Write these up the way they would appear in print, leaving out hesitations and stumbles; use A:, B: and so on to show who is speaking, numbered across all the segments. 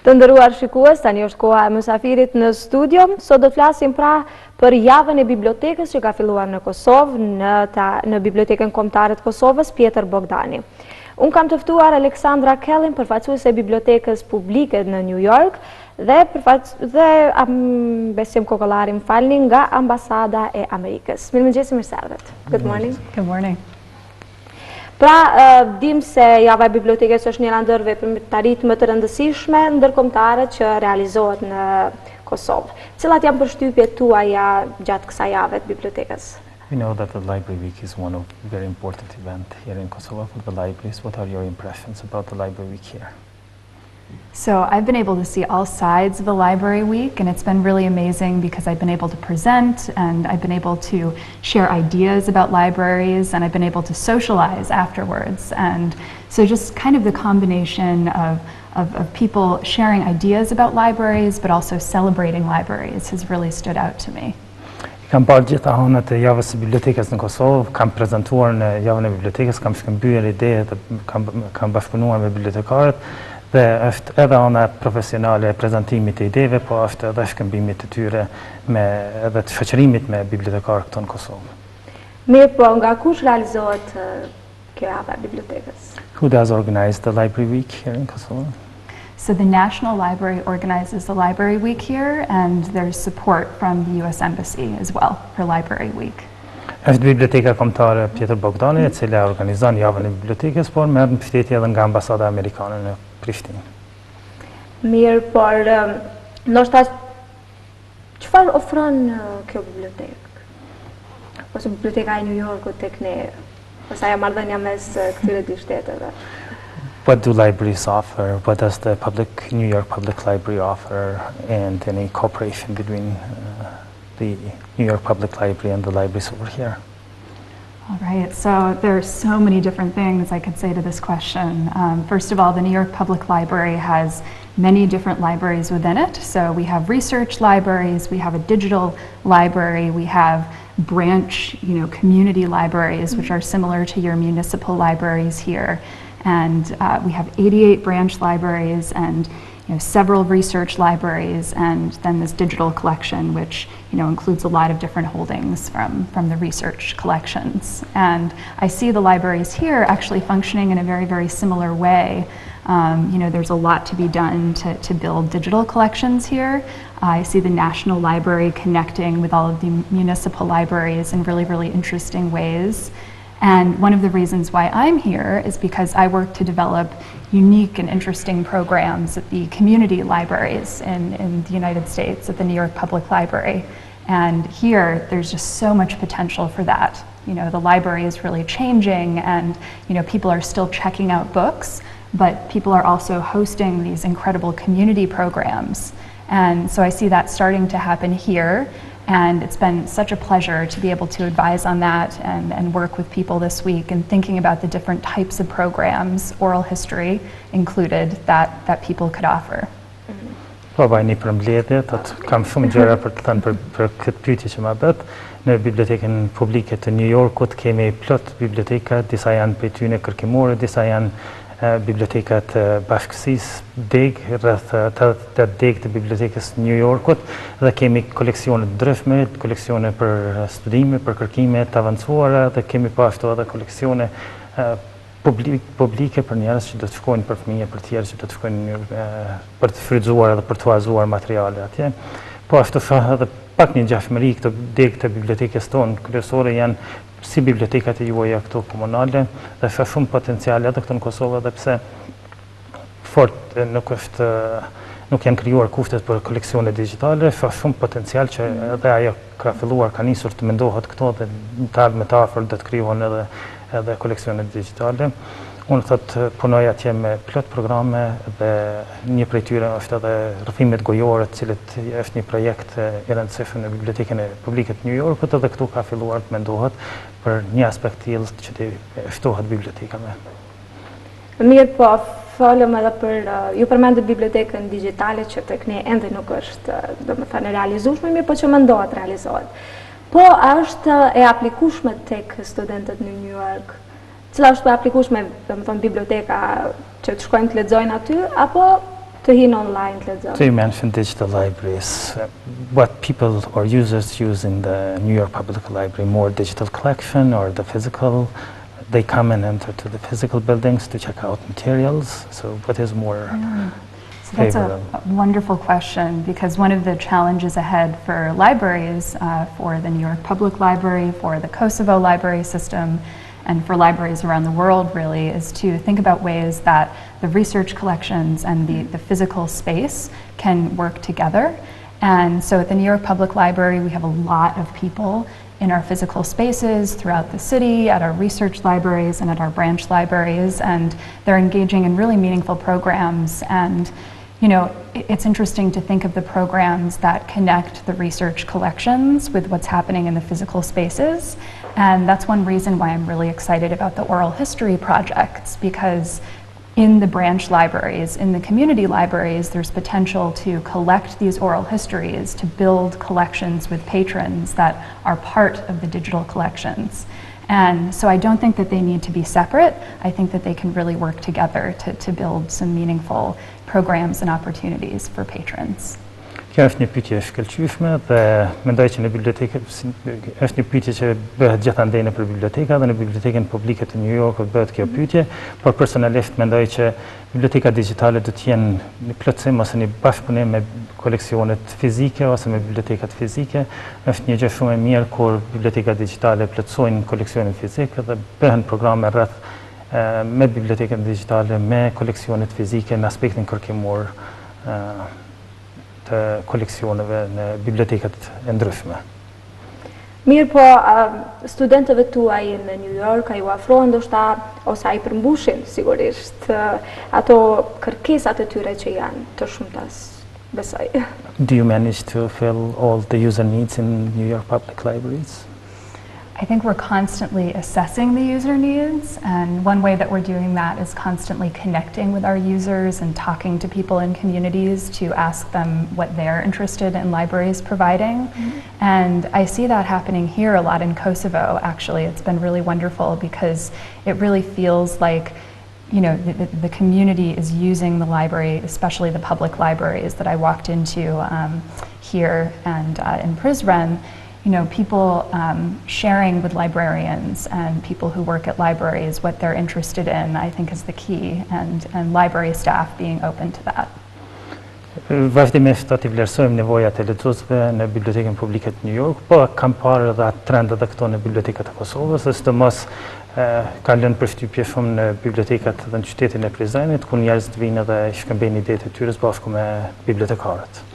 A: Të nderuar shikues, tani është koha e Mysafirit në studio. Sot do të flasim pra për javën e bibliotekës që ka filluar në Kosovë, në Bibliotekën Kombëtare të Kosovës, Pjetër Bogdani. Unë kam të ftuar Alexandra Kellin, përfaqësuese e Bibliotekës Publike në New York, dhe Besim Kokollari, më falni, nga Ambasada e Amerikës. Mengjesit, mirëserdhet. Good morning.
B: Good morning.
A: Pra, dim se java e bibliotekës është një ndër veprimtarit më të rëndësishme ndërkombëtare që realizohet në Kosovë. Cilat janë përshtypjet tuaja gjatë kësaj jave të bibliotekës?
C: We know that the Library Week is one of very important event here in Kosovo for the libraries. What are your impressions about the Library Week here?
B: So I've been able to see all sides of the Library Week, and it's been really amazing because I've been able to present and I've been able to share ideas about libraries and I've been able to socialize afterwards. And so just kind of the combination of people sharing ideas about libraries but also celebrating libraries has really stood out to me.
C: Kam parë gjitha hanët e javës së bibliotekës në Kosovë, kam prezentuar në javën e bibliotekës, kam shkëmbyer ide dhe kam bashkëpunuar me bibliotekarët, dhe është edhe ana profesionale e prezentimit të ideve, po është edhe shkëmbimit të tyre edhe të shoqërimit me bibliotekarë këto në Kosovë.
A: Mirë, po nga kush realizohet kjo javë e bibliotekës?
C: Who does organize the Library Week here in Kosovo?
B: So the National Library organizes the Library Week here, and there's support from the U.S. Embassy as well for Library Week.
C: Është Biblioteka Kombëtare Pjetër Bogdani, e cila organizon javën e bibliotekës, por merr mbështetje edhe nga Ambasada Amerikane në Prishtinë.
A: Mirë, por ndoshta çfarë ofron kjo bibliotekë? Ose biblioteka e New Yorkut tek ne? Ose ajo marrëdhënia mes këtyre dy shteteve?
C: What do libraries offer? What does the New York Public Library offer, and any cooperation between the New York Public Library and the libraries over here?
B: All right, so there are so many different things I could say to this question. First of all, the New York Public Library has many different libraries within it. So we have research libraries, we have a digital library, we have branch, community libraries, which are similar to your municipal libraries here. And we have 88 branch libraries and several research libraries, and then this digital collection, which includes a lot of different holdings from the research collections. And I see the libraries here actually functioning in a very, very similar way. There's a lot to be done to build digital collections here. I see the National Library connecting with all of the municipal libraries in really, really interesting ways. And one of the reasons why I'm here is because I work to develop unique and interesting programs at the community libraries in the United States, at the New York Public Library. And here, there's just so much potential for that. The library is really changing, and people are still checking out books, but people are also hosting these incredible community programs. And so I see that starting to happen here. And it's been such a pleasure to be able to advise on that and work with people this week and thinking about the different types of programs, oral history included, that people could offer.
C: Po bajni për mbledhjet, kam shumë gjëra për të thënë për këtë pyetje që më bët. Në Bibliotekën Publike të New Yorkut kemi plot biblioteka, disa janë prej tyre kërkimore, disa janë bibliotekat bashkësisë deg, rreth 88 deg të bibliotekës New Yorkut, dhe kemi koleksione të ndryshme, koleksione për studime, për kërkime të avancuara, dhe kemi po ashtu edhe koleksione publike për njerëz që do të shkojnë, për fëmijë, për tjerë që do të shkojnë për të frytzuar edhe për të huazuar materiale atje. Po ashtu shoh edhe pak një ngjashmëri këto deg të bibliotekës tonë kryesore janë si bibliotekat e juaja këto komunale, dhe shoh shumë potencial edhe këtu në Kosovë, edhe pse fort nuk janë krijuar kushtet për koleksione digjitale, shoh shumë potencial që edhe ajo ka nisur të mendohet këto, dhe më të afër do të krijohen edhe koleksione digjitale. Unë thotë punoj atje me plot programe, dhe një prej tyre është edhe rrëfimet gojore, të cilët është një projekt i rëndësishëm në Bibliotekën e Publike të New Yorkut, edhe këtu ka filluar të mendohet për një aspekt tillë që të ftohet bibliotekave.
A: Mirë, po folëm edhe për ju përmendët bibliotekën digjitale që tek ne ende nuk është, domethënë, realizueshme, mirë, po që mendohet realizohet. Po është e aplikueshme tek studentët në New York? Cila është për aplikueshme, domethënë, biblioteka që të shkojnë të lexojnë aty, apo Të hin online të lexojnë.
C: So you mentioned digital libraries. What people or users use in the New York Public Library, more digital collection or the physical? They come and enter to the physical buildings to check out materials. So what is more
B: So that's a wonderful question, because one of the challenges ahead for libraries, for the New York Public Library, for the Kosovo library system, and for libraries around the world really, is to think about ways that the research collections and the physical space can work together. And so at the New York Public Library, we have a lot of people in our physical spaces throughout the city, at our research libraries and at our branch libraries, and they're engaging in really meaningful programs. And you know, it's interesting to think of the programs that connect the research collections with what's happening in the physical spaces. And that's one reason why I'm really excited about the oral history projects, because in the branch libraries, in the community libraries, there's potential to collect these oral histories, to build collections with patrons that are part of the digital collections. And so I don't think that they need to be separate. I think that they can really work together to build some meaningful programs and opportunities for patrons.
C: Kjo është një pyetje e shkëlqyeshme dhe mendoj që në biblioteke është një pyetje që bëhet gjithandej në biblioteka dhe në bibliotekën publike të New Yorkut bëhet kjo pyetje, por personalisht mendoj që biblioteka digjitale do të jenë në plotësim ose në bashkëpunim me koleksionet fizike ose me bibliotekat fizike. Është një gjë shumë e mirë kur biblioteka digjitale plotësojnë koleksionin fizik dhe bëhen programe rreth me bibliotekën digjitale, me koleksionet fizike në aspektin kërkimor të koleksioneve në bibliotekat e ndryshme.
A: Mirë, po studentëve tuaj në New York, a ju afrohen ndoshta ose a i përmbushin sigurisht ato kërkesat e tyre që janë të shumtas, besoj.
C: Do you manage to fill all the user needs in New York Public Libraries?
B: I think we're constantly assessing the user needs, and one way that we're doing that is constantly connecting with our users and talking to people in communities to ask them what they're interested in libraries providing. And I see that happening here a lot in Kosovo, actually. It's been really wonderful because it really feels like, you know, the community is using the library, especially the public libraries that I walked into here and in Prizren. You know, people sharing with librarians and people who work at libraries what they're interested in, I think is the key, and library staff being open to that.
C: Vazhdimisht do t'i vlerësojmë nevojat e lexuesve në Bibliotekën Publike të New York, po kam parë edhe trendet e këto në bibliotekat e Kosovës, sidomos ka lënë përshtypje shumë në bibliotekat dhe në qytetin e Prizrenit, ku njerëzit vinë dhe shkëmbejnë idetë e tyre bashkë me bibliotekarët.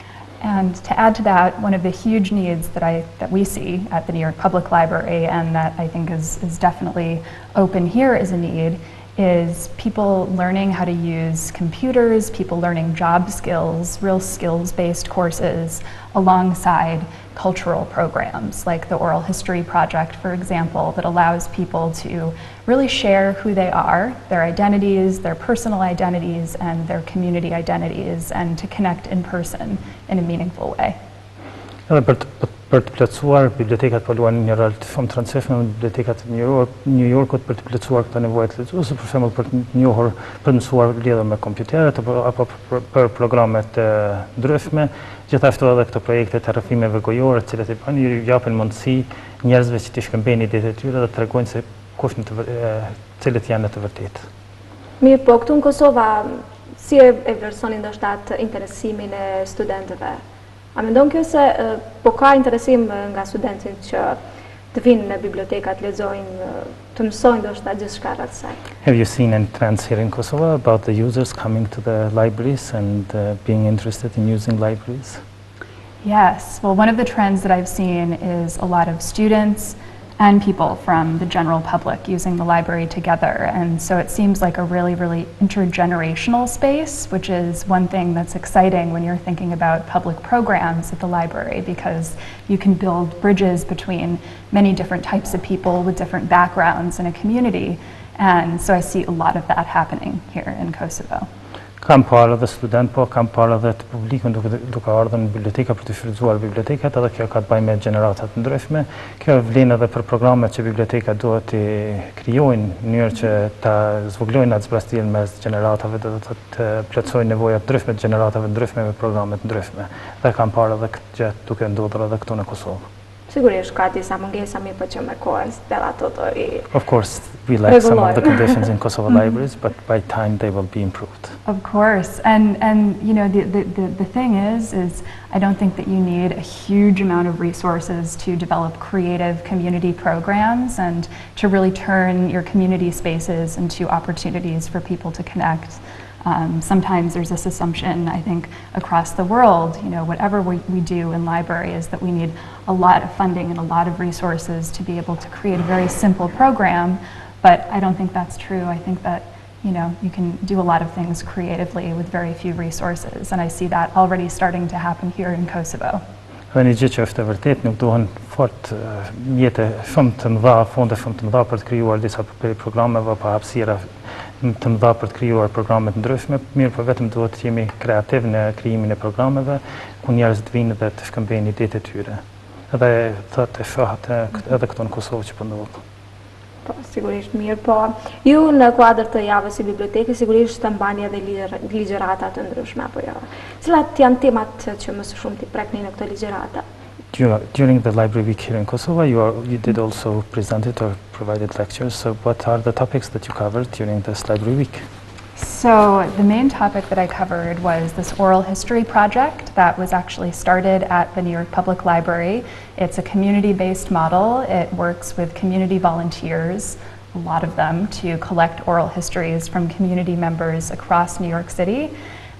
B: And to add to that, one of the huge needs that we see at the New York Public Library, and that I think is definitely open here as a need, is people learning how to use computers, people learning job skills, real skills-based courses alongside cultural programs, like the Oral History Project, for example, that allows people to really share who they are, their identities, their personal identities, and their community identities, and to connect in person in a meaningful way.
C: Për të plotësuar, bibliotekat po luajnë një rol shumë të rëndësishëm në bibliotekat e New Yorkut për të plotësuar këto nevojë të lexuesve, për shembull për të njohur, për të mësuar lidhur me kompjuterët apo për programe të ndryshme, gjithashtu edhe këto projekte të rrëfimeve gojore, të cilat i bën ju japin mundësi njerëzve që të shkëmbejnë idetë e tyre dhe të tregojnë se kush cilët janë në të vërtetë.
A: Mirë, po këtu në Kosova si e vlerësoni ndoshta atë interesimin e studentëve? A mendon kjo se po ka interesim nga studentit që të vinë në bibliotekat, lexojnë, të mësojnë ndoshta gjithçka rreth saj?
C: Have you seen any trends here in Kosovo about the users coming to the libraries and being interested in using libraries?
B: Yes, well, one of the trends that I've seen is a lot of students and people from the general public using the library together. And so it seems like a really, really intergenerational space, which is one thing that's exciting when you're thinking about public programs at the library, because you can build bridges between many different types of people with different backgrounds in a community. And so I see a lot of that happening here in Kosovo.
C: Kam parë dhe student, po kam parë dhe të publikun duke ardhur në biblioteka për të shfrytzuar bibliotekat, edhe kjo ka të bëjë me gjeneratat ndryshme. Kjo vlen edhe për programet që biblioteka duhet të krijojnë në mënyrë që ta zvoglojnë atë zbraztin mes gjeneratave dhe të plotësojnë nevojat ndryshme të gjeneratave ndryshme me programe të ndryshme. Dhe kam parë edhe këtë gjë duke ndodhur edhe këtu në Kosovë.
A: Sigurisht ka disa mungesa mirë po që me kohën della ato i
C: Of course, we lack some of the conditions in Kosovo libraries, but by time they will be improved.
B: Of course, and you know the thing is I don't think that you need a huge amount of resources to develop creative community programs and to really turn your community spaces into opportunities for people to connect. Sometimes there's this assumption, I think, across the world, you know, whatever we do in library is that we need a lot of funding and a lot of resources to be able to create a very simple program, but I don't think that's true. I think that, you know, you can do a lot of things creatively with very few resources, and I see that already starting to happen here in Kosovo.
C: Dhe një gjë që është e vërtet, nuk duhen fort mjete shumë të mëdha, fonde shumë të mëdha për të krijuar disa programeve apo hapësira të mëdha për të krijuar programe të ndryshme, mirë po vetëm duhet të jemi kreativ në krijimin e programeve, ku njerëzit vinë dhe të shkëmbejnë idetë e tyre. Edhe thotë e shohat edhe këtu në Kosovë që po ndodh.
A: Po, sigurisht mirë, po ju në kuadër të javës së bibliotekës sigurisht të mbani edhe ligjërata të ndryshme apo jo. Cilat janë temat që më së shumti prekni në këto ligjërata?
C: During the library week here in Kosovo, you did also presented or provided lectures. So what are the topics that you covered during this library week?
B: So the main topic that I covered was this oral history project that was actually started at the New York Public Library. It's a community-based model. It works with community volunteers, a lot of them, to collect oral histories from community members across New York City.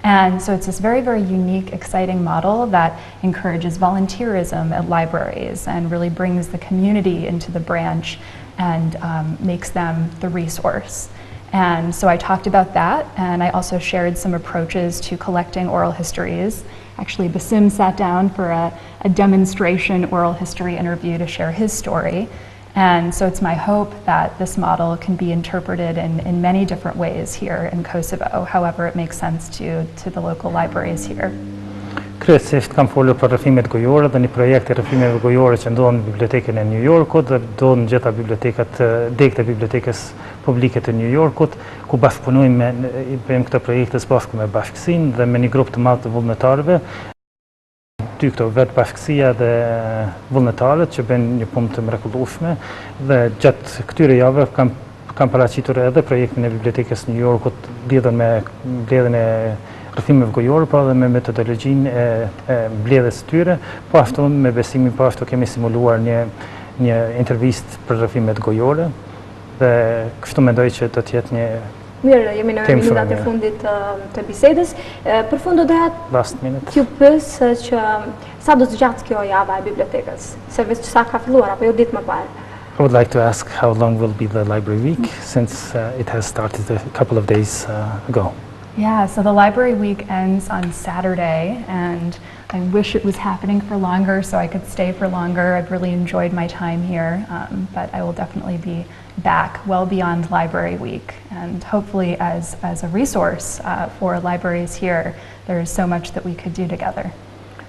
B: And so it's this very, very unique, exciting model that encourages volunteerism at libraries and really brings the community into the branch and makes them the resource. And so I talked about that, and I also shared some approaches to collecting oral histories. Actually, Besim sat down for a demonstration oral history interview to share his story. And so it's my hope that this model can be interpreted in many different ways here in Kosovo, however it makes sense to the local libraries here.
C: Kryesisht kam folur për rrëfimet gojore dhe një projekt i rrëfimeve gojore që ndodhen në bibliotekën e New Yorkut dhe ndodhen në gjitha bibliotekat, degët e bibliotekës publike të New Yorkut, ku bashkëpunojmë bëjmë këtë projekte së bashku me bashkësinë dhe me një grup të madh të vullnetarëve. Dy këto vetë bashkësia dhe vullnetarët që bëjnë një punë të mrekullueshme dhe gjatë këtyre javëve kam paraqitur edhe projektin e bibliotekës New Yorkut lidhur me mbledhjen e rrëfimeve gojore, po edhe me metodologjinë e mbledhjes së tyre, po ashtu me Besimin, po ashtu kemi simuluar një intervistë për rrëfimet gojore dhe kështu mendoj që do të jetë një
A: Mirë, jemi në minutat e fundit të bisedës. Për fund do doja t'ju pyes që sa do të gjatë kjo java e bibliotekës, se vetë sa ka filluar apo jo ditë më parë.
C: I would like to ask how long will be the library week since it has started a couple of days ago.
B: Yeah, so the library week ends on Saturday, and I wish it was happening for longer so I could stay for longer. I've really enjoyed my time here, but I will definitely be back well beyond library week, and hopefully as a resource for libraries here. There is so much that we could do together.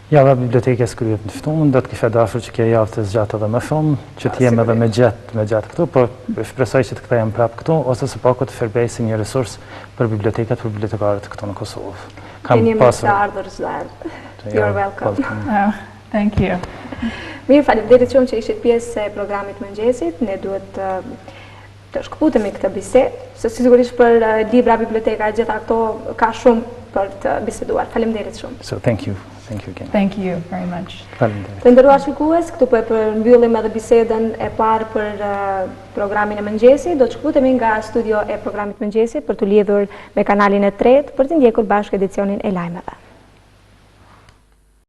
C: Java bibliotekës kryet në ftunë, do të kisha dashur që kjo javë të zgjatë edhe më shumë, që të jem edhe me gjatë këtu, por shpresoj që të kthehem prapë këtu ose së paku të shërbej si një resurs për bibliotekat, për bibliotekarët këtu në Kosovë.
A: Jeni mirë se ardhur zgjedh. You're welcome.
B: Oh, thank you.
A: Mirë, faleminderit shumë që ishit pjesë e programit Mengjesit. Ne duhet të shkëputemi këtë bisedë, se sigurisht për libra, biblioteka, gjitha këto ka shumë për të biseduar. Faleminderit shumë.
C: So thank you. Thank you again.
B: Thank you very much.
A: Të nderuar shikues, këtu po e përmbyllim edhe bisedën e parë për programin e Mengjesit. Do të shkputemi nga studio e programit Mengjesit për të lidhur me kanalin e tretë për të ndjekur bashkë edicionin e lajmeve.